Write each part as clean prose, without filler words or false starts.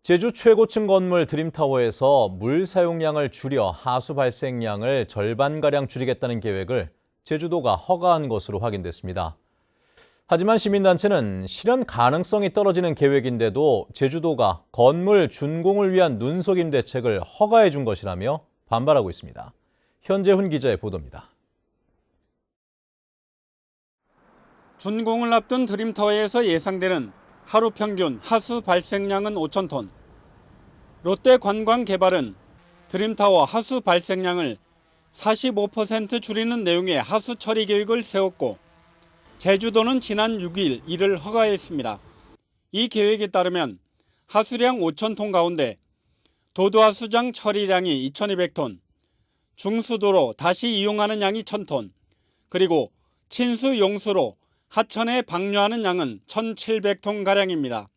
제주 최고층 건물 드림타워에서 물 사용량을 줄여 하수 발생량을 절반가량 줄이겠다는 계획을 제주도가 허가한 것으로 확인됐습니다. 하지만 시민단체는 실현 가능성이 떨어지는 계획인데도 제주도가 건물 준공을 위한 눈속임 대책을 허가해 준 것이라며 반발하고 있습니다. 현재훈 기자의 보도입니다. 준공을 앞둔 드림타워에서 예상되는 하루 평균 하수 발생량은 5,000톤. 롯데관광개발은 드림타워 하수 발생량을 45% 줄이는 내용의 하수 처리 계획을 세웠고 제주도는 지난 6일 이를 허가했습니다. 이 계획에 따르면 하수량 5,000톤 가운데 도도하수장 처리량이 2,200톤, 중수도로 다시 이용하는 양이 1,000톤, 그리고 친수 용수로 하천에 방류하는 양은 1,700톤가량입니다.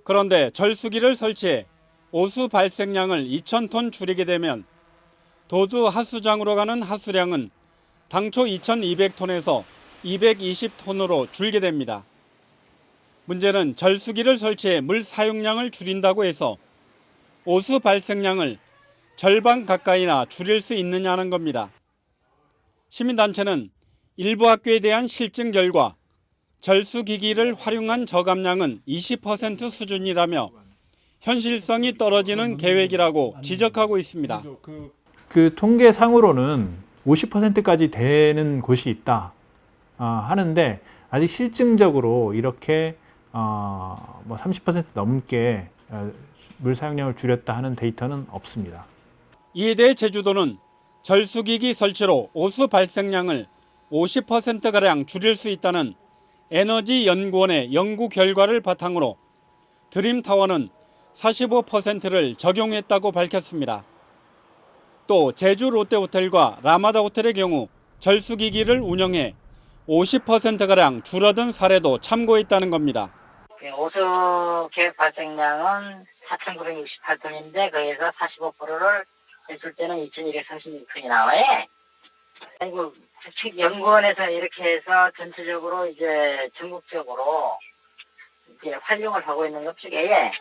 그런데 절수기를 설치해 오수 발생량을 2,000톤 줄이게 되면 도두 하수장으로 가는 하수량은 당초 2,200톤에서 220톤으로 줄게 됩니다. 문제는 절수기를 설치해 물 사용량을 줄인다고 해서 오수 발생량을 절반 가까이나 줄일 수 있느냐는 겁니다. 시민단체는 일부 학교에 대한 실증 결과 절수기기를 활용한 저감량은 20% 수준이라며 현실성이 떨어지는 계획이라고 지적하고 있습니다. 그 통계상으로는 50%까지 되는 곳이 있다 하는데 아직 실증적으로 이렇게 뭐 30% 넘게 물 사용량을 줄였다 하는 데이터는 없습니다. 이에 대해 제주도는 절수기기 설치로 오수 발생량을 50%가량 줄일 수 있다는 에너지연구원의 연구 결과를 바탕으로 드림타워는 45%를 적용했다고 밝혔습니다. 또 제주 롯데호텔과 라마다 호텔의 경우 절수기기를 운영해 50%가량 줄어든 사례도 참고했다는 겁니다. 오수 계획 발생량은 4,968톤인데 거기에서 45%를 했을 때는 2,236톤이 나와요. 그리고 연구원에서 이렇게 해서 전체적으로 이제 전국적으로 이제 활용을 하고 있는 것 중에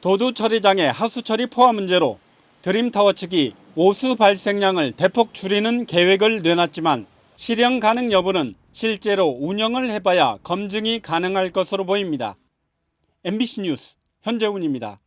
도두 처리장의 하수 처리 포화 문제로 드림타워 측이 오수 발생량을 대폭 줄이는 계획을 내놨지만 실현 가능 여부는 실제로 운영을 해봐야 검증이 가능할 것으로 보입니다. MBC 뉴스 현재훈입니다.